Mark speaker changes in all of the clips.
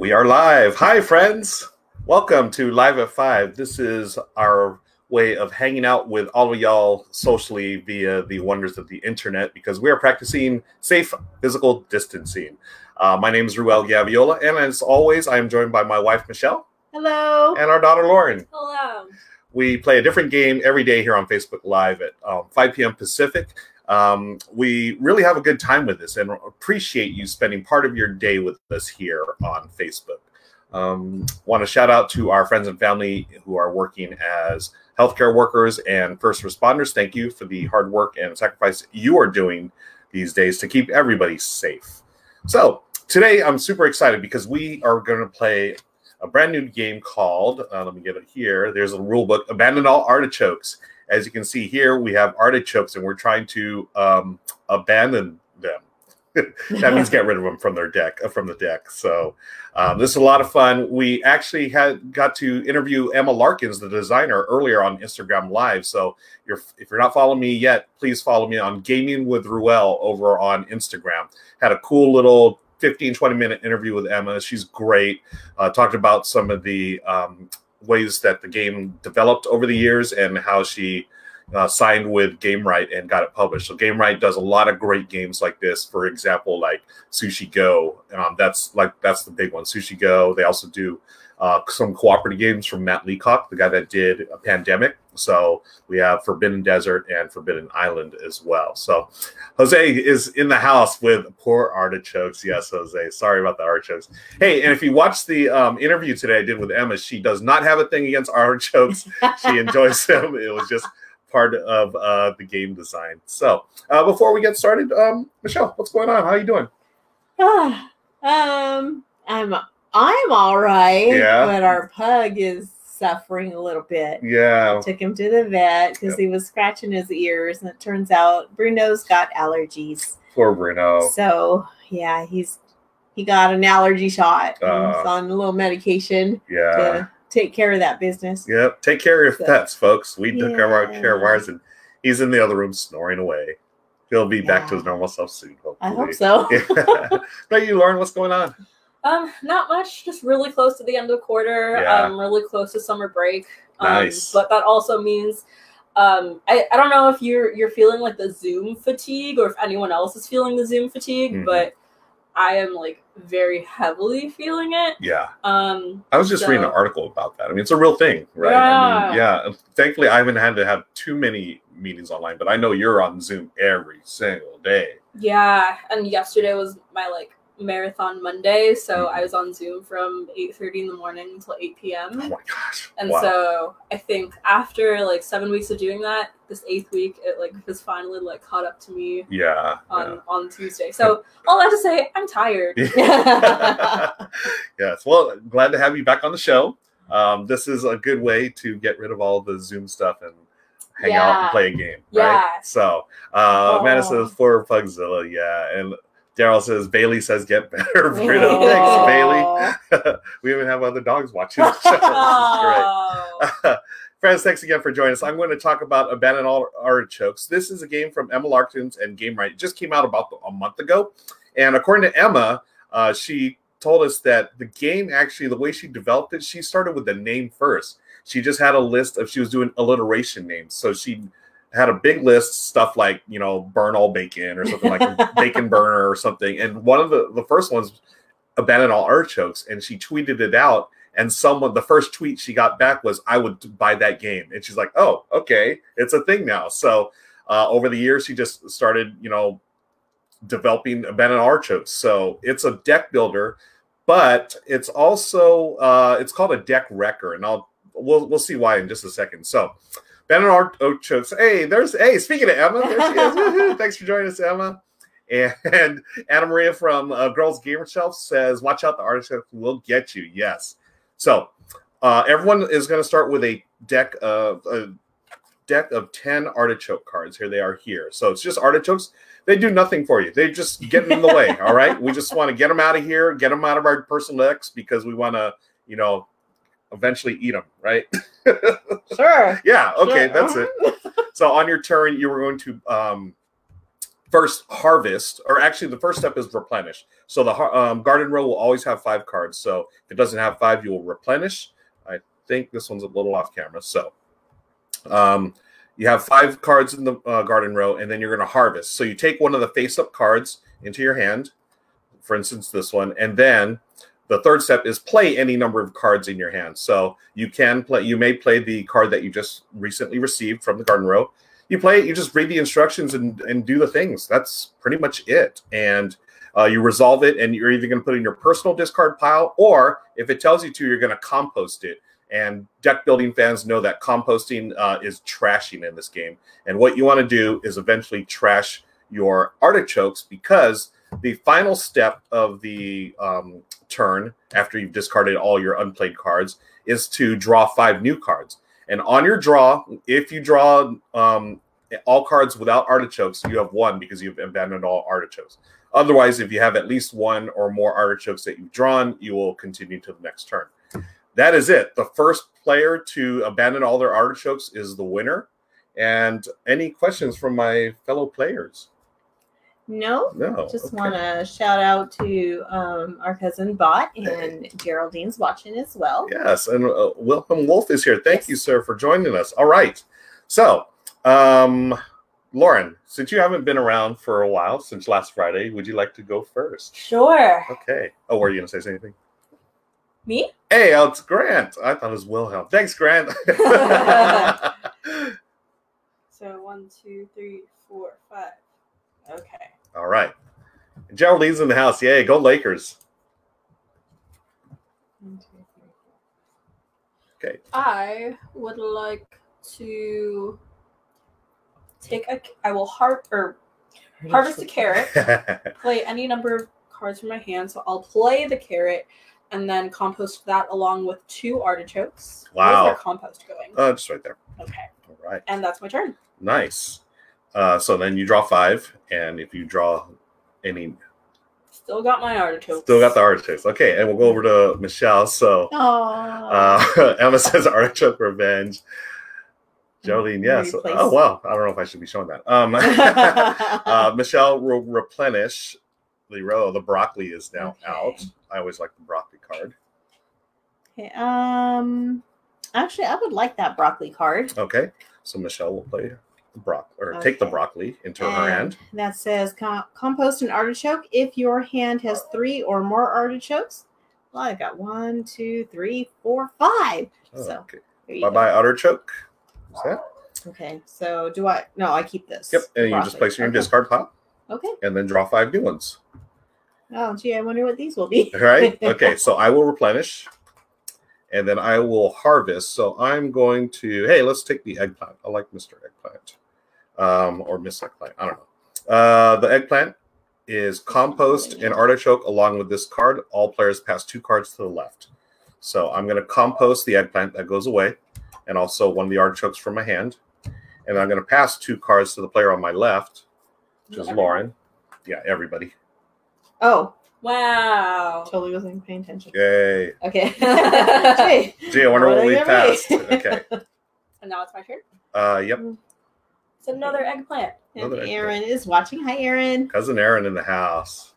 Speaker 1: We are live. Hi, friends. Welcome to Live at 5. This is our way of hanging out with all of y'all socially via the wonders of the internet because we are practicing safe physical distancing. My name is Ruel Gaviola, and as always, I am joined by my wife, Michelle.
Speaker 2: Hello.
Speaker 1: And our daughter, Lauren.
Speaker 2: Hello.
Speaker 1: We play a different game every day here on Facebook Live at 5 p.m. Pacific. We really have a good time with this and appreciate you spending part of your day with us here on Facebook. Want to shout out to our friends and family who are working as healthcare workers and first responders. Thank you for the hard work and sacrifice you are doing these days to keep everybody safe. So today I'm super excited because we are going to play a brand new game called, let me get it here. There's a rule book, Abandon All Artichokes. As you can see here, we have artichokes, and we're trying to abandon them. That means get rid of them from their deck, from the deck. So this is a lot of fun. We actually got to interview Emma Larkins, the designer, earlier on Instagram Live. So if you're not following me yet, please follow me on Gaming with Ruel over on Instagram. Had a cool little 15-20 minute interview with Emma. She's great. Talked about some of the ways that the game developed over the years and how she signed with Gamewright and got it published. So Gamewright does a lot of great games like this. For example, like Sushi Go. That's the big one. Sushi Go. They also do some cooperative games from Matt Leacock, the guy that did a Pandemic. So we have Forbidden Desert and Forbidden Island as well. So Jose is in the house with poor artichokes. Yes, Jose. Sorry about the artichokes. Hey, and if you watch the interview today I did with Emma, she does not have a thing against artichokes. She enjoys them. It was just part of the game design. So before we get started, Michelle, what's going on? How are you doing?
Speaker 2: I'm all right.
Speaker 1: Yeah.
Speaker 2: But our pug is suffering a little bit.
Speaker 1: Yeah.
Speaker 2: I took him to the vet because he was scratching his ears, and it turns out Bruno's got allergies.
Speaker 1: Poor Bruno.
Speaker 2: So yeah, he got an allergy shot. He's on a little medication.
Speaker 1: Yeah.
Speaker 2: To take care of that business.
Speaker 1: Yep. Take care of your pets, folks. We took care of ours, and he's in the other room snoring away. He'll be back to his normal self soon, hopefully.
Speaker 2: I hope so.
Speaker 1: But you, Lauren, what's going on?
Speaker 3: Not much. Just really close to the end of the quarter.
Speaker 1: Yeah.
Speaker 3: Really close to summer break.
Speaker 1: Nice.
Speaker 3: But that also means I don't know if you're feeling like the Zoom fatigue or if anyone else is feeling the Zoom fatigue, but I am like very heavily feeling it.
Speaker 1: Yeah. I was just reading an article about that. I mean, it's a real thing, right?
Speaker 3: Yeah.
Speaker 1: I mean, Thankfully, I haven't had to have too many meetings online, but I know you're on Zoom every single day.
Speaker 3: Yeah. And yesterday was my marathon Monday, so I was on Zoom from 8:30 in the morning until 8 p.m.
Speaker 1: Oh my gosh.
Speaker 3: And so I think after 7 weeks of doing that, this 8th week it has finally caught up to me.
Speaker 1: Yeah.
Speaker 3: On Tuesday. So all that to say, I'm tired.
Speaker 1: Yes. Well, glad to have you back on the show. This is a good way to get rid of all the Zoom stuff and hang out and play a game. Right? Yeah. So Amanda says for Pugzilla, yeah. And Daryl says, Bailey says, get better, Bruno. Thanks, Bailey. We even have other dogs watching the show. This is great. Friends, thanks again for joining us. I'm going to talk about Abandon All Artichokes. This is a game from Emma Larkins and Gamewright. It just came out about a month ago. And according to Emma, she told us that the game, actually, the way she developed it, she started with the name first. She just had a list of, she was doing alliteration names. So she had a big list, stuff like, burn all bacon or something like a bacon burner or something. And one of the first ones, Abandon All Artichokes, and she tweeted it out. And the first tweet she got back was, I would buy that game. And she's like, oh, okay, it's a thing now. So over the years, she just started, developing Abandon All Artichokes. So it's a deck builder, but it's also, it's called a deck wrecker. And we'll see why in just a second. So Abandon All Artichokes. Hey, speaking of Emma, there she is. Thanks for joining us, Emma. And Anna Maria from Girls Gamer Shelf says, watch out, the artichoke will get you. Yes. So everyone is going to start with a deck of 10 artichoke cards. Here they are here. So it's just artichokes. They do nothing for you. They just get in the way. All right. We just want to get them out of here, get them out of our personal decks because we want to, eventually eat them, right?
Speaker 2: Sure.
Speaker 1: Yeah. Okay. Sure. That's it. So on your turn, you were going to first harvest, or actually the first step is replenish. So the garden row will always have 5 cards. So if it doesn't have 5, you will replenish. I think this one's a little off camera. So you have 5 cards in the garden row, and then you're going to harvest. So you take one of the face-up cards into your hand, for instance, this one, and then the third step is play any number of cards in your hand. So you can play. You may play the card that you just recently received from the garden row. You play it, you just read the instructions and do the things. That's pretty much it. And you resolve it, and you're either going to put it in your personal discard pile, or if it tells you to, you're going to compost it. And deck building fans know that composting is trashing in this game. And what you want to do is eventually trash your artichokes, because the final step of the turn, after you've discarded all your unplayed cards, is to draw 5 new cards. And on your draw, if you draw all cards without artichokes, you have 1 because you've abandoned all artichokes. Otherwise, if you have at least 1 or more artichokes that you've drawn, you will continue to the next turn. That is it. The first player to abandon all their artichokes is the winner. And any questions from my fellow players?
Speaker 2: No. Just want to shout out to our cousin Bot, and Geraldine's watching as well.
Speaker 1: Yes, and Wilhelm Wolf is here. Thank you, sir, for joining us. All right. So, Lauren, since you haven't been around for a while, since last Friday, would you like to go first?
Speaker 3: Sure.
Speaker 1: Okay. Oh, were you going to say anything?
Speaker 3: Me?
Speaker 1: Hey, it's Grant. I thought it was Wilhelm. Thanks, Grant.
Speaker 3: So 1, 2, 3, 4, 5. Okay.
Speaker 1: All right. Geraldine's in the house. Yay, go Lakers.
Speaker 2: 1, 2, 3, 4.
Speaker 1: Okay.
Speaker 3: I would like to take I will harvest a carrot, play any number of cards from my hand. So I'll play the carrot and then compost that along with 2 artichokes.
Speaker 1: Wow.
Speaker 3: Where's their compost going?
Speaker 1: Just right there.
Speaker 3: Okay.
Speaker 1: All right.
Speaker 3: And that's my turn.
Speaker 1: Nice. So then you draw 5, and if you draw any...
Speaker 3: Still got my artichokes.
Speaker 1: Still got the artichokes. Okay, and we'll go over to Michelle. So Emma says artichoke revenge. Geraldine, yes. Oh, wow. I don't know if I should be showing that. Michelle will replenish the row. The broccoli is now out. I always like the broccoli card.
Speaker 2: Okay. Actually, I would like that broccoli card.
Speaker 1: Okay. So Michelle will play the broccoli, or take the broccoli into her hand.
Speaker 2: That says compost an artichoke if your hand has 3 or more artichokes. Well, I got 1, 2, 3, 4, 5.
Speaker 1: Oh,
Speaker 2: so
Speaker 1: okay. Bye-bye artichoke. Is that?
Speaker 2: Okay. So do I? No, I keep this.
Speaker 1: Yep. And you just place it in your discard pile.
Speaker 2: Okay.
Speaker 1: And then draw 5 new ones.
Speaker 2: Oh, gee, I wonder what these will be.
Speaker 1: All right. Okay. So I will replenish. And then I will harvest. So I'm going to, hey, let's take the eggplant. I like Mr. Eggplant. Or Miss Eggplant. I don't know. The eggplant is compost an artichoke along with this card. All players pass 2 cards to the left. So I'm going to compost the eggplant. That goes away. And also one of the artichokes from my hand. And I'm going to pass 2 cards to the player on my left, which is Lauren. Yeah, everybody.
Speaker 2: Oh.
Speaker 3: Wow.
Speaker 2: Totally wasn't paying attention.
Speaker 1: Yay.
Speaker 2: Okay.
Speaker 1: Gee, I wonder what we passed. Okay.
Speaker 3: And now it's my turn?
Speaker 1: Yep.
Speaker 3: It's another eggplant.
Speaker 2: And Aaron is watching. Hi, Aaron.
Speaker 1: Cousin Aaron in the house.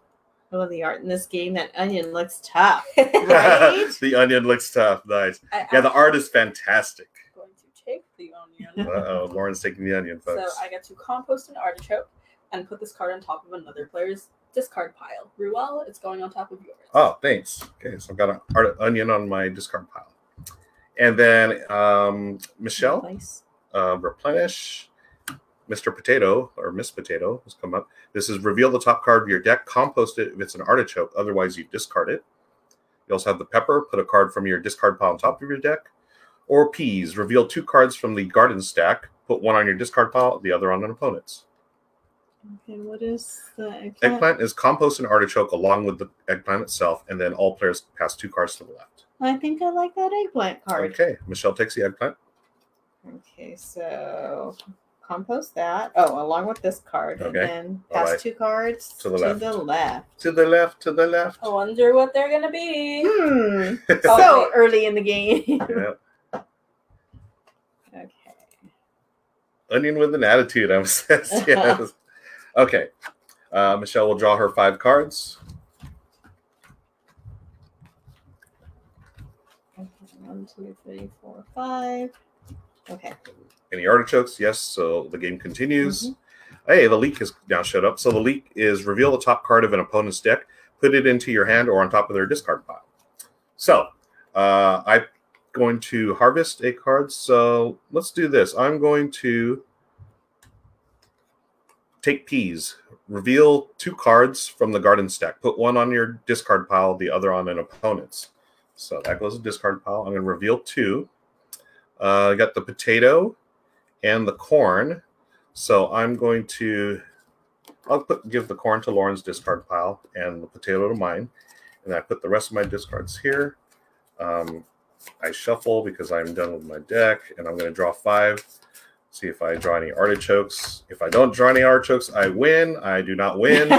Speaker 2: I love the art in this game. That onion looks tough. Right?
Speaker 1: The onion looks tough. Nice. Yeah, the art is fantastic.
Speaker 3: I'm going to take the onion.
Speaker 1: Uh-oh, Lauren's taking the onion, folks.
Speaker 3: So I get to compost an artichoke and put this card on top of another player's discard pile. Ruel, it's going on top of yours.
Speaker 1: Oh, thanks. Okay, so I've got an onion on my discard pile. And then Michelle, replenish. Mr. Potato, or Miss Potato, has come up. This is reveal the top card of your deck. Compost it if it's an artichoke. Otherwise, you discard it. You also have the pepper. Put a card from your discard pile on top of your deck. Or peas. Reveal 2 cards from the garden stack. Put one on your discard pile, the other on an opponent's.
Speaker 2: Okay, what is the eggplant?
Speaker 1: Eggplant is compost an artichoke along with the eggplant itself, and then all players pass 2 cards to the left.
Speaker 2: I think I like that eggplant card.
Speaker 1: Okay, Michelle takes the eggplant.
Speaker 2: Okay, so compost that. Oh, along with this card.
Speaker 1: Okay.
Speaker 2: And then pass 2 cards
Speaker 1: to the left.
Speaker 2: To the left.
Speaker 1: To the left, to the left.
Speaker 3: I wonder what they're going to be.
Speaker 2: So early in the game.
Speaker 1: Yeah.
Speaker 2: Okay.
Speaker 1: Onion with an attitude, I was yes. Okay. Michelle will draw her 5 cards.
Speaker 2: Okay, 1, 2, 3, 4, 5. Okay.
Speaker 1: Any artichokes? Yes. So the game continues. Hey, the leak has now showed up. So the leak is reveal the top card of an opponent's deck, put it into your hand or on top of their discard pile. So I'm going to harvest a card. So let's do this. I'm going to take peas. Reveal 2 cards from the garden stack. Put one on your discard pile, the other on an opponent's. So that goes to discard pile. I'm going to reveal 2. I got the potato and the corn. So I'm going to, give the corn to Lauren's discard pile and the potato to mine. And I put the rest of my discards here. I shuffle because I'm done with my deck. And I'm going to draw 5. See if I draw any artichokes. If I don't draw any artichokes, I win. I do not win.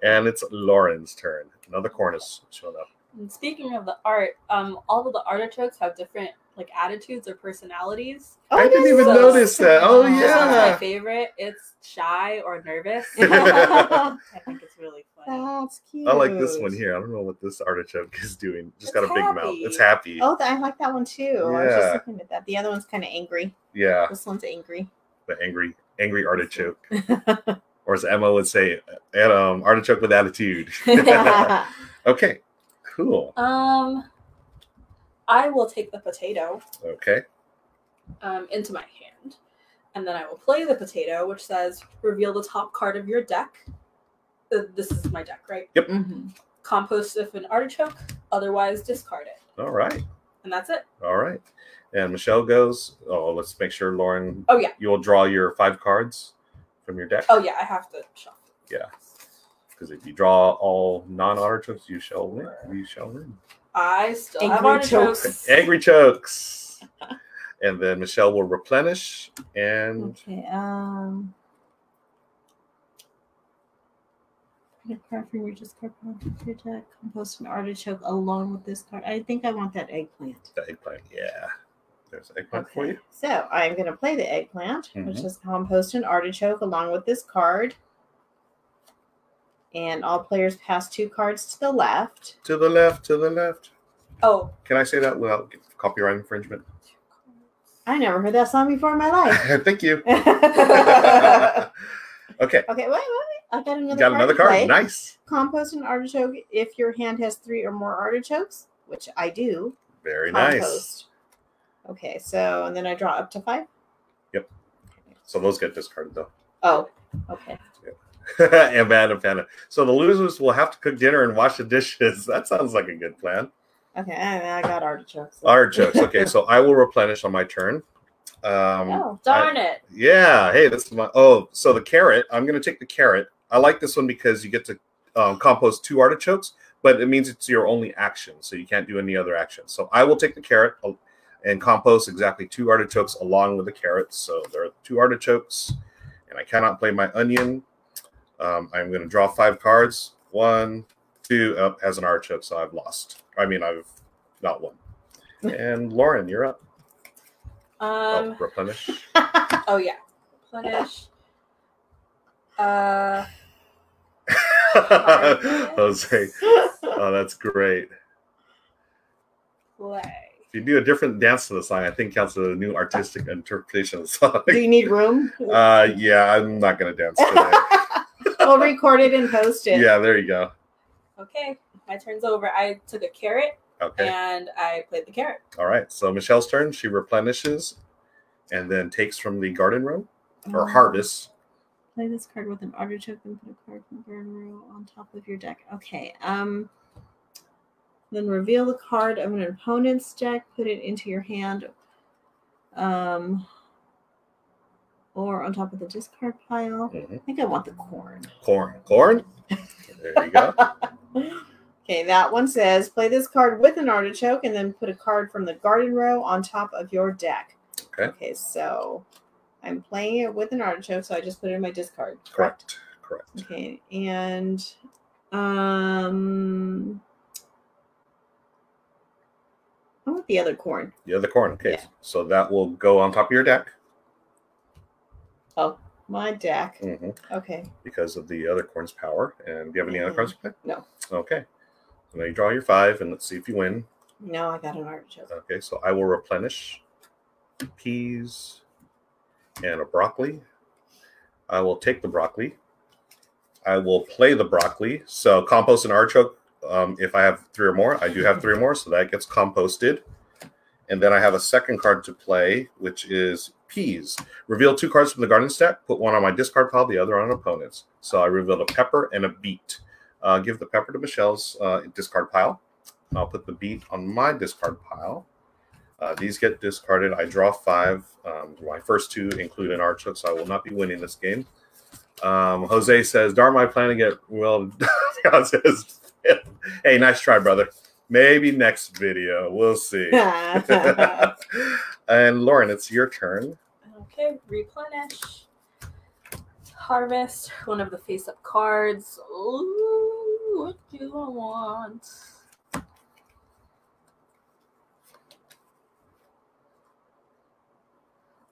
Speaker 1: And it's Lauren's turn. Another corn has shown up.
Speaker 3: And speaking of the art, all of the artichokes have different attitudes or personalities.
Speaker 1: Oh, I didn't even notice that. Oh yeah.
Speaker 3: This one's my favorite. It's shy or nervous. I think it's really funny.
Speaker 2: That's cute.
Speaker 1: I like this one here. I don't know what this artichoke is doing. Just got a big mouth. It's happy.
Speaker 2: Oh, I like that one too.
Speaker 1: Yeah.
Speaker 2: I was just looking at that. The other one's kind of angry.
Speaker 1: Yeah.
Speaker 2: This one's angry.
Speaker 1: The angry artichoke. Or as Emma would say, artichoke with attitude. Okay. Cool.
Speaker 3: I will take the potato.
Speaker 1: Okay.
Speaker 3: Into my hand. And then I will play the potato, which says, reveal the top card of your deck. This is my deck, right?
Speaker 1: Yep.
Speaker 3: Compost if an artichoke, otherwise discard it.
Speaker 1: All right.
Speaker 3: And that's it.
Speaker 1: All right. And Michelle goes, let's make sure, Lauren,
Speaker 3: oh, yeah.
Speaker 1: You'll draw your 5 cards from your deck.
Speaker 3: Oh, yeah, I have to shuffle.
Speaker 1: Yeah. Because if you draw all non-artichokes, you shall win. You shall win.
Speaker 3: I still have artichokes.
Speaker 1: Angry chokes. And then Michelle will replenish and
Speaker 2: okay. Put a card from your discard pile to your deck. Compost an artichoke along with this card. I think I want that eggplant.
Speaker 1: The eggplant, yeah. There's eggplant for you.
Speaker 2: So I'm going to play the eggplant, which is compost an artichoke along with this card. And all players pass 2 cards to the left.
Speaker 1: To the left, to the left.
Speaker 3: Oh.
Speaker 1: Can I say that without copyright infringement?
Speaker 2: I never heard that song before in my life.
Speaker 1: Thank you. Okay.
Speaker 2: Okay, wait. I got another card.
Speaker 1: Got another card? Nice.
Speaker 2: Compost an artichoke if your hand has 3 or more artichokes, which I do.
Speaker 1: Very
Speaker 2: compost.
Speaker 1: Nice.
Speaker 2: Okay, so, and then I draw up to 5?
Speaker 1: Yep. So those get discarded, though.
Speaker 2: Oh, okay.
Speaker 1: And Panda. So the losers will have to cook dinner and wash the dishes. That sounds like a good plan.
Speaker 2: Okay, I got artichokes.
Speaker 1: Artichokes. Okay, so I will replenish on my turn.
Speaker 3: Darn it.
Speaker 1: Yeah. Hey, that's my. Oh, so the carrot. I'm going to take the carrot. I like this one because you get to compost 2 artichokes, but it means it's your only action, so you can't do any other action. So I will take the carrot and compost exactly 2 artichokes along with the carrots. So there are 2 artichokes, and I cannot play my onion. I'm going to draw 5 cards. 1, 2, has an artichoke, so I've lost. I mean, I've not won. And Lauren, you're up. Replenish.
Speaker 3: Oh, yeah. Replenish.
Speaker 1: Jose. Oh, that's great.
Speaker 3: Play.
Speaker 1: If you do a different dance to the song, I think counts as a new artistic interpretation of the song.
Speaker 2: Do you need room?
Speaker 1: Yeah, I'm not going to dance today.
Speaker 2: We'll record it and post it.
Speaker 1: Yeah, there you go.
Speaker 3: Okay, my turn's over. I took a carrot, and I played the carrot.
Speaker 1: All right, so Michelle's turn. She replenishes and then takes from the garden row or harvests.
Speaker 2: Play this card with an artichoke and put a card from the garden row on top of your deck. Okay. Then reveal the card of an opponent's deck. Put it into your hand. Or on top of the discard pile. I think I want the corn.
Speaker 1: Corn? There you go.
Speaker 2: Okay, that one says, play this card with an artichoke and then put a card from the garden row on top of your deck. Okay, so I'm playing it with an artichoke, so I just put it in my discard. Correct. Okay, and I want the other corn.
Speaker 1: The other corn, okay. Yeah. So that will go on top of your deck.
Speaker 2: Oh, my deck.
Speaker 1: Mm-hmm.
Speaker 2: Okay.
Speaker 1: Because of the other corn's power. And do you have any other cards to play?
Speaker 2: No.
Speaker 1: Okay. So now you draw your 5, and let's see if you win.
Speaker 2: No, I got an artichoke.
Speaker 1: Okay, so I will replenish peas and a broccoli. I will take the broccoli. I will play the broccoli. So compost an artichoke. If I have 3 or more, I do have 3 or more, so that gets composted. And then I have a second card to play, which is peas. Reveal 2 cards from the garden stack. Put one on my discard pile, the other on an opponent's. So I revealed a pepper and a beet. Give the pepper to Michelle's discard pile. I'll put the beet on my discard pile. These get discarded. I draw 5. My first 2 include an artichoke, so I will not be winning this game. Jose says, darn my plan to get well. God says, hey, nice try, brother. Maybe next video. We'll see. And Lauren, it's your turn.
Speaker 3: Okay, replenish. Harvest one of the face-up cards. Ooh, what do I want?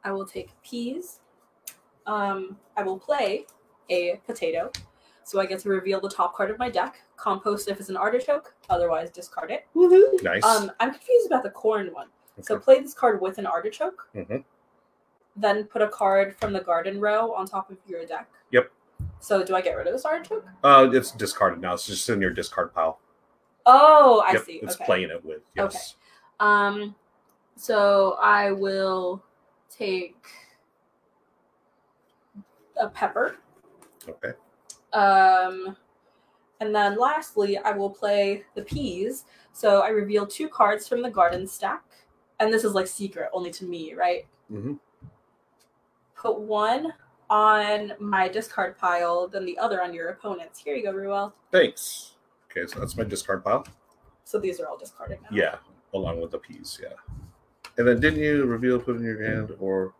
Speaker 3: I will take peas. I will play a potato. So I get to reveal the top card of my deck. Compost if it's an artichoke. Otherwise, discard it.
Speaker 2: Woohoo!
Speaker 1: Nice.
Speaker 3: I'm confused about the corn one.
Speaker 1: Okay.
Speaker 3: So play this card with an artichoke.
Speaker 1: Mm-hmm.
Speaker 3: Then put a card from the garden row on top of your deck.
Speaker 1: Yep.
Speaker 3: So do I get rid of this artichoke?
Speaker 1: It's discarded now. It's just in your discard pile.
Speaker 3: Oh, I
Speaker 1: Yep,
Speaker 3: see.
Speaker 1: it's
Speaker 3: Okay.
Speaker 1: playing it with. Yes.
Speaker 3: Okay. So I will take a pepper.
Speaker 1: Okay.
Speaker 3: And then lastly, I will play the peas. So I reveal 2 cards from the garden stack. And this is like secret, only to me, right?
Speaker 1: Mm-hmm.
Speaker 3: Put one on my discard pile, then the other on your opponent's. Here you go, Ruel.
Speaker 1: Thanks. Okay, so that's my discard pile.
Speaker 3: So these are all discarded now.
Speaker 1: Yeah, along with the peas, yeah. And then didn't you reveal, put in your hand, or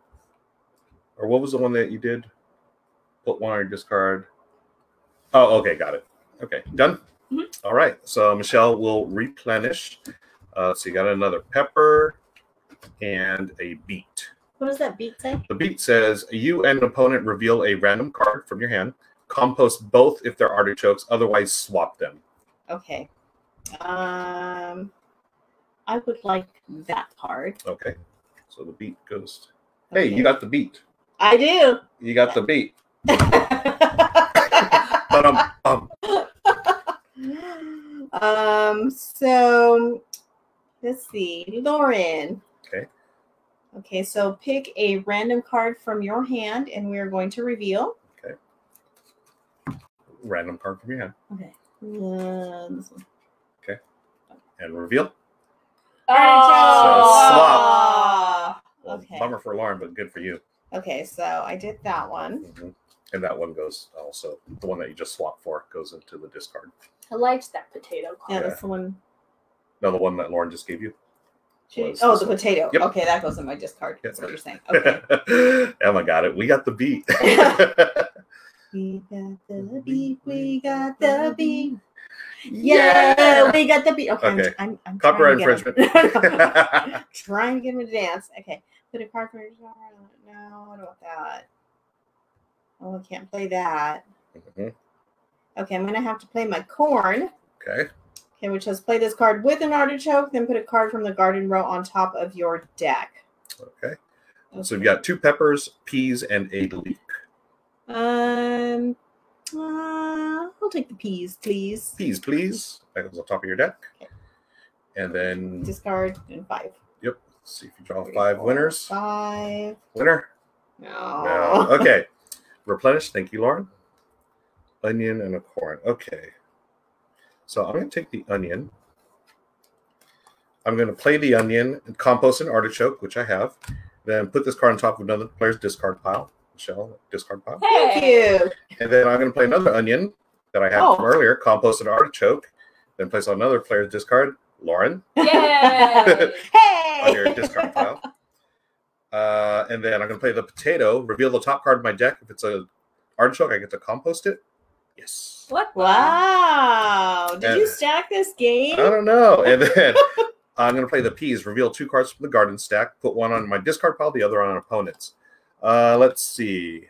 Speaker 1: what was the one that you did? Put one on your discard. Oh, okay, got it. Okay, done?
Speaker 3: Mm-hmm.
Speaker 1: All right, so Michelle will replenish. So you got another pepper and a beet.
Speaker 2: What does that beet say?
Speaker 1: The beet says, you and an opponent reveal a random card from your hand. Compost both if they're artichokes, otherwise swap them.
Speaker 2: Okay. I would like that card.
Speaker 1: Okay, so the beet goes. Hey,
Speaker 2: Okay.
Speaker 1: you got the beet.
Speaker 2: I do.
Speaker 1: You got the beet.
Speaker 2: So let's see, Lauren.
Speaker 1: Okay.
Speaker 2: Okay, so pick a random card from your hand, and we are going to reveal.
Speaker 1: Okay. Random card from your hand.
Speaker 2: Okay. This one.
Speaker 1: Okay. And reveal.
Speaker 2: Artichoke.
Speaker 1: Well,
Speaker 2: Okay.
Speaker 1: bummer for Lauren, but good for you.
Speaker 2: Okay, so I did that one.
Speaker 1: Mm-hmm. And that one goes also, the one that you just swapped for goes into the discard.
Speaker 3: I liked that potato card.
Speaker 2: Yeah, that's the one.
Speaker 1: No, the one that Lauren just gave you. Was
Speaker 2: Oh,
Speaker 1: this
Speaker 2: the
Speaker 1: one.
Speaker 2: potato.
Speaker 1: Yep.
Speaker 2: Okay, that goes in my discard.
Speaker 1: Yep.
Speaker 2: That's what you're saying. Okay.
Speaker 1: Emma got it. We got the beat.
Speaker 2: We got the beat. We got the beat. Yeah, we got the beat. Okay. I'm
Speaker 1: Copyright
Speaker 2: trying to get
Speaker 1: infringement.
Speaker 2: him. Trying to get him to dance. Okay. Put a card for your genre. No, I don't want that. Oh, I can't play that.
Speaker 1: Mm-hmm.
Speaker 2: Okay, I'm going to have to play my corn.
Speaker 1: Okay.
Speaker 2: Okay, which says play this card with an artichoke, then put a card from the garden row on top of your deck.
Speaker 1: Okay. So you've got 2 peppers, peas, and a leek.
Speaker 2: I'll take the peas, please.
Speaker 1: Peas, please. That goes on top of your deck.
Speaker 2: Okay.
Speaker 1: And then
Speaker 2: Discard and 5.
Speaker 1: Yep. Let's see if you draw 5 winners.
Speaker 2: 5.
Speaker 1: Winner?
Speaker 2: No.
Speaker 1: No. Okay. Replenish. Thank you, Lauren. Onion and a corn. Okay. So I'm going to take the onion. I'm going to play the onion and compost an artichoke, which I have. Then put this card on top of another player's discard pile. Michelle, discard pile.
Speaker 2: Thank you.
Speaker 1: And then I'm going to play another onion that I had from earlier, compost an artichoke. Then place on another player's discard. Lauren.
Speaker 3: Yay!
Speaker 2: Hey!
Speaker 1: On your discard pile. And then I'm going to play the potato, reveal the top card of my deck. If it's an artichoke, I get to compost it. Yes.
Speaker 3: What?
Speaker 2: Wow. Did you stack this game?
Speaker 1: I don't know. And then I'm going to play the peas, reveal 2 cards from the garden stack, put one on my discard pile, the other on an opponent's. Let's see.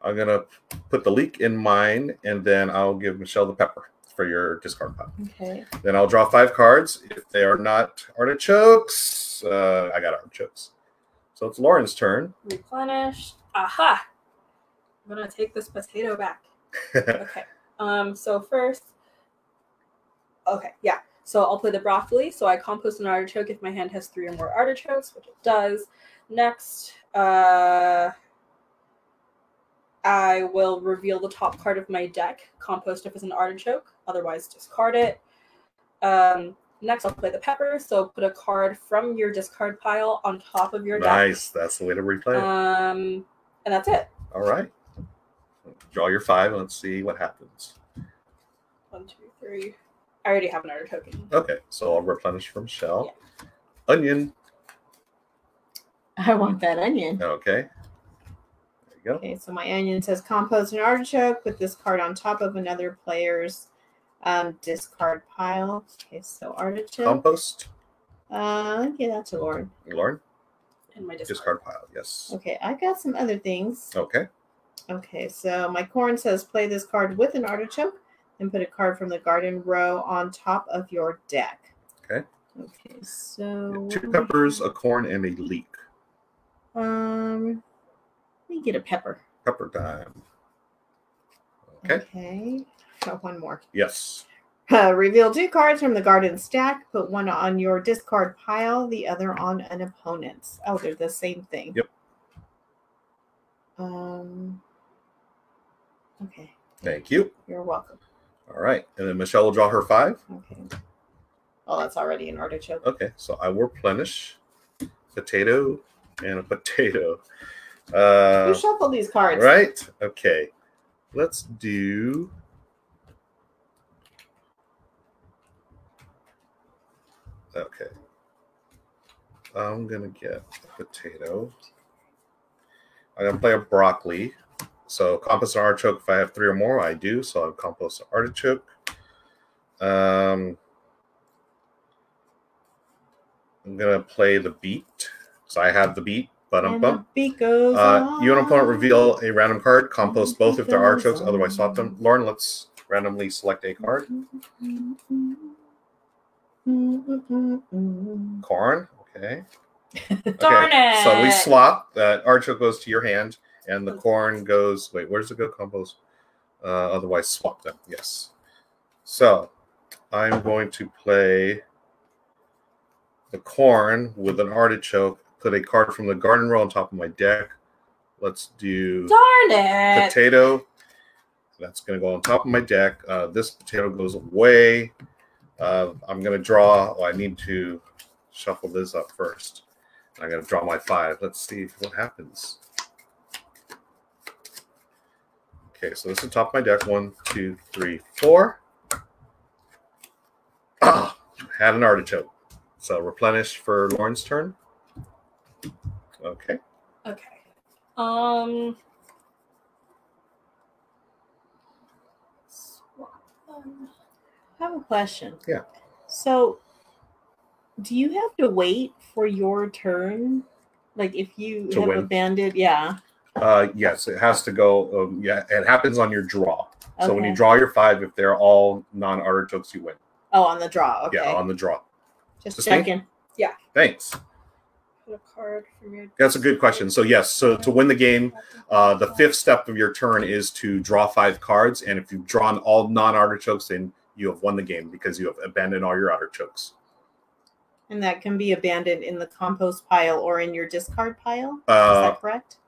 Speaker 1: I'm going to put the leek in mine, and then I'll give Michelle the pepper for your discard pile.
Speaker 2: Okay.
Speaker 1: Then I'll draw 5 cards. If they are not artichokes, I got artichokes. So it's Lauren's turn.
Speaker 3: Replenish. Aha! I'm going to take this potato back. Okay. So first... Okay, yeah. So I'll play the broccoli. So I compost an artichoke if my hand has 3 or more artichokes, which it does. Next, I will reveal the top card of my deck. Compost if it's an artichoke. Otherwise, discard it. Next, I'll play the pepper. So put a card from your discard pile on top of your deck.
Speaker 1: Nice. That's the way to replay it.
Speaker 3: And that's it.
Speaker 1: All right. Draw your 5 and let's see what happens.
Speaker 3: 1, 2, 3. I already have an artichoke in.
Speaker 1: Okay, so I'll replenish from Michelle.
Speaker 3: Yeah.
Speaker 1: Onion.
Speaker 2: I want that onion.
Speaker 1: Okay. There you go.
Speaker 2: Okay, so my onion says compost an artichoke. Put this card on top of another player's discard pile. Okay, so artichoke.
Speaker 1: Compost.
Speaker 2: Yeah, that's a Lauren.
Speaker 1: Lauren.
Speaker 3: In my
Speaker 1: Discard pile, yes.
Speaker 2: Okay, I got some other things.
Speaker 1: Okay.
Speaker 2: Okay, so my corn says play this card with an artichoke and put a card from the garden row on top of your deck.
Speaker 1: Okay.
Speaker 2: Okay, so
Speaker 1: 2 peppers, a corn, and a leek.
Speaker 2: let me get a pepper.
Speaker 1: Pepper time. Okay.
Speaker 2: Okay. Oh, one more.
Speaker 1: Yes.
Speaker 2: Reveal 2 cards from the garden stack. Put one on your discard pile, the other on an opponent's. Oh, they're the same thing.
Speaker 1: Yep.
Speaker 2: Okay.
Speaker 1: Thank you.
Speaker 2: You're welcome.
Speaker 1: All right. And then Michelle will draw her 5.
Speaker 2: Okay. Oh, that's already an artichoke.
Speaker 1: Okay. So I will replenish potato and a potato.
Speaker 2: You shuffle these cards.
Speaker 1: Right. Okay. Let's do... Okay. I'm going to get a potato. I'm going to play a broccoli. So compost an artichoke if I have 3 or more. I do. So I'll compost an artichoke. I'm going to play the beet. So I have the beet.
Speaker 2: And the beet goes on.
Speaker 1: You and opponent reveal a random card. Compost both if they're artichokes. Otherwise swap them. Lauren, let's randomly select a card. Corn. Okay.
Speaker 3: Darn it!
Speaker 1: So we swap. That artichoke goes to your hand, and the corn goes. Wait, where does it go? Compost. Otherwise, swap them. Yes. So I'm going to play the corn with an artichoke. Put a card from the garden row on top of my deck. Let's do
Speaker 3: Darn it!
Speaker 1: Potato. That's going to go on top of my deck. This potato goes away. I'm going to draw. Well, I need to shuffle this up first. I'm going to draw my 5. Let's see what happens. Okay, so this is the top of my deck. 1, 2, 3, 4. Ah, had an artichoke. So replenish for Lauren's turn. Okay.
Speaker 3: Okay.
Speaker 2: I have a question.
Speaker 1: Yeah.
Speaker 2: So, do you have to wait for your turn? Like, if you
Speaker 1: To
Speaker 2: have
Speaker 1: win?
Speaker 2: abandoned, yeah.
Speaker 1: Yes, it has to go. Yeah, it happens on your draw. So when you
Speaker 2: Okay.
Speaker 1: draw your 5, if they're all non-artichokes, you win.
Speaker 2: Oh, on the draw. Okay.
Speaker 1: Yeah, on the draw.
Speaker 2: Just
Speaker 1: Just me?
Speaker 2: checking.
Speaker 1: Thanks.
Speaker 3: Put a card from your.
Speaker 1: That's a good question. So yes, so to win the game, the 5th step of your turn is to draw 5 cards, and if you've drawn all non-artichokes, then you have won the game because you have abandoned all your artichokes.
Speaker 2: And that can be abandoned in the compost pile or in your discard pile. Is
Speaker 1: Uh,
Speaker 2: that correct?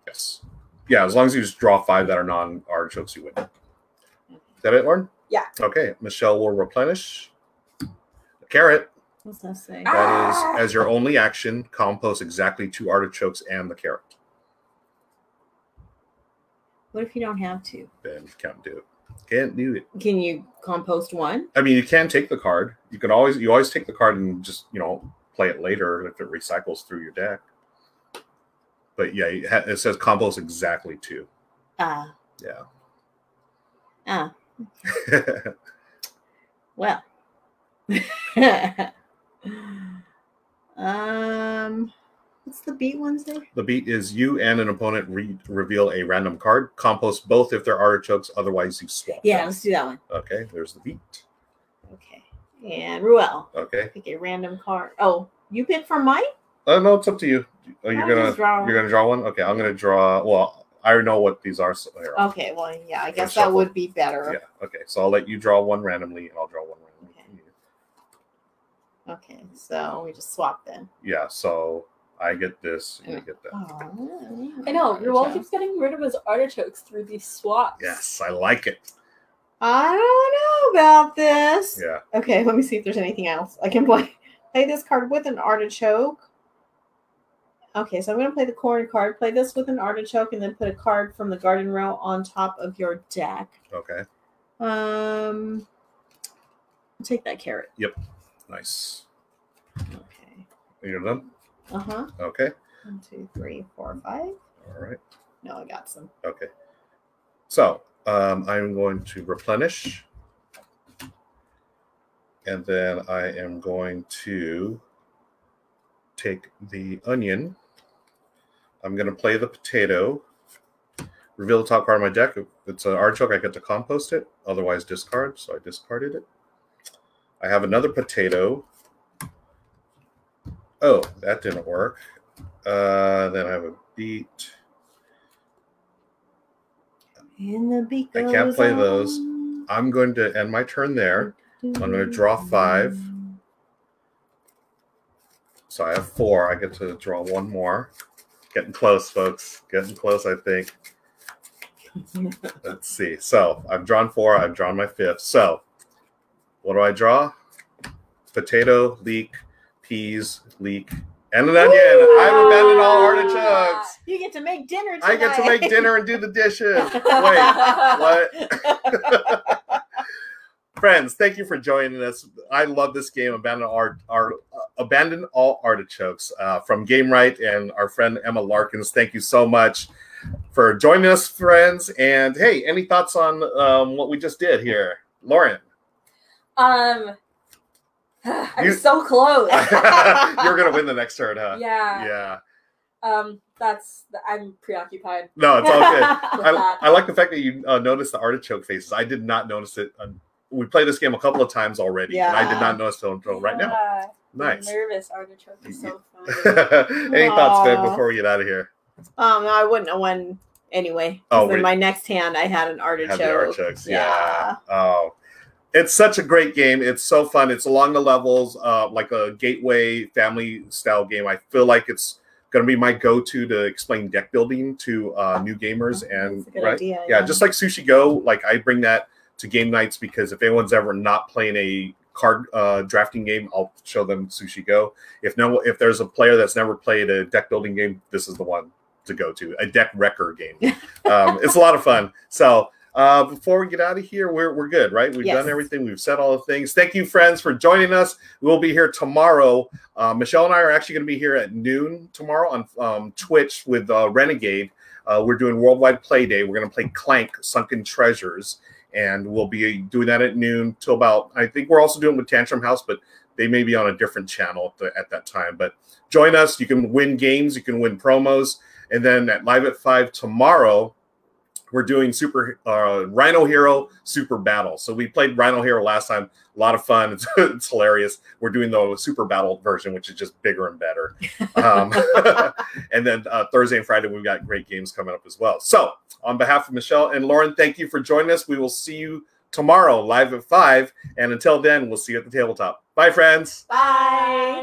Speaker 1: Yes. Yeah, as long as you just draw 5 that are non-artichokes, you win. Is that it, Lauren?
Speaker 3: Yeah.
Speaker 1: Okay, Michelle will replenish. A carrot.
Speaker 2: What's that say?
Speaker 1: That is, as your only action, compost exactly 2 artichokes and the carrot.
Speaker 2: What if you don't have to?
Speaker 1: Then you can't do it. Can't do it.
Speaker 2: Can you compost one?
Speaker 1: I mean, you can take the card. You always take the card and just, play it later if it recycles through your deck. But yeah, it says compost exactly 2.
Speaker 2: Ah.
Speaker 1: Yeah.
Speaker 2: Ah. Well. What's the beat one say?
Speaker 1: The beat is you and an opponent reveal a random card. Compost both if they're artichokes. Otherwise, you swap.
Speaker 2: Yeah,
Speaker 1: them.
Speaker 2: let's do that one.
Speaker 1: Okay, there's the beat.
Speaker 2: Okay. And Ruel.
Speaker 1: Okay.
Speaker 2: Pick a random card. Oh, you pick from mine?
Speaker 1: No, it's up to you. Oh, you're gonna draw one. Okay, I'm gonna draw. Well, I already know what these are. So here.
Speaker 2: Okay. Well, yeah, I guess that would be better.
Speaker 1: Yeah. Okay. So I'll let you draw one randomly, and I'll draw one randomly.
Speaker 2: Okay. So we just swap then.
Speaker 1: Yeah. So I get this, and you get that.
Speaker 2: Oh,
Speaker 3: I know. Ruel keeps getting rid of his artichokes through these swaps.
Speaker 1: Yes, I like it.
Speaker 2: I don't know about this.
Speaker 1: Yeah.
Speaker 2: Okay, let me see if there's anything else I can play. Play this card with an artichoke. Okay, so I'm going to play the corn card. Play this with an artichoke, and then put a card from the garden row on top of your deck.
Speaker 1: Okay.
Speaker 2: I'll take that carrot.
Speaker 1: Yep. Nice.
Speaker 2: Okay.
Speaker 1: You're done?
Speaker 2: Uh-huh.
Speaker 1: Okay.
Speaker 2: 1, 2, 3, 4, 5.
Speaker 1: All right.
Speaker 2: No, I got some.
Speaker 1: Okay. So I'm going to replenish. And then I am going to take the onion. I'm going to play the potato. Reveal the top card of my deck. If it's an artichoke, I get to compost it. Otherwise, discard. So I discarded it. I have another potato. Oh, that didn't work. Then I have a beet.
Speaker 2: And the beat goes
Speaker 1: I can't play
Speaker 2: on.
Speaker 1: those. I'm going to end my turn there. I'm going to draw 5. So I have 4. I get to draw one more. Getting close, folks. Getting close, I think. Let's see. So I've drawn 4. I've drawn my 5th. So what do I draw? Potato, leek, peas, leek, and an onion. I've abandoned all artichokes.
Speaker 2: You get to make dinner tonight.
Speaker 1: I get to make dinner and do the dishes. Wait, what? Friends, thank you for joining us. I love this game, Abandon All Artichokes, from Game Right and our friend Emma Larkins. Thank you so much for joining us, friends. And hey, any thoughts on what we just did here, Lauren?
Speaker 3: I'm so close.
Speaker 1: You're gonna win the next turn, huh?
Speaker 3: Yeah.
Speaker 1: Yeah.
Speaker 3: I'm preoccupied.
Speaker 1: No, it's all good. I like the fact that you noticed the artichoke faces. I did not notice it. We played this game a couple of times already, and I did not notice it until right now. Nice.
Speaker 3: Nervous artichoke is so fun.
Speaker 1: Any thoughts, Ben, before we get out of here?
Speaker 2: No, I wouldn't have won anyway. In my next hand, I had an artichoke.
Speaker 1: Had the artichokes, yeah. Oh, it's such a great game. It's so fun. It's along the levels, like a gateway family style game. I feel like it's going to be my go-to to explain deck building to new gamers. And
Speaker 2: that's a good idea,
Speaker 1: yeah, just like Sushi Go, like I bring that to game nights because if anyone's ever not playing a card drafting game, I'll show them Sushi Go. If there's a player that's never played a deck building game, this is the one to go to. A deck wrecker game. It's a lot of fun. So before we get out of here, we're good, right? We've done everything. We've said all the things. Thank you, friends, for joining us. We'll be here tomorrow. Michelle and I are actually going to be here at noon tomorrow on Twitch with Renegade. We're doing Worldwide Play Day. We're going to play Clank Sunken Treasures. And we'll be doing that at noon till about, I think we're also doing it with Tantrum House, but they may be on a different channel at that time. But join us. You can win games. You can win promos. And then at Live at 5 tomorrow, we're doing Rhino Hero Super Battle. So we played Rhino Hero last time. A lot of fun. It's hilarious. We're doing the Super Battle version, which is just bigger and better. And then Thursday and Friday, we've got great games coming up as well. So on behalf of Michelle and Lauren, thank you for joining us. We will see you tomorrow live at 5. And until then, we'll see you at the tabletop. Bye, friends.
Speaker 2: Bye.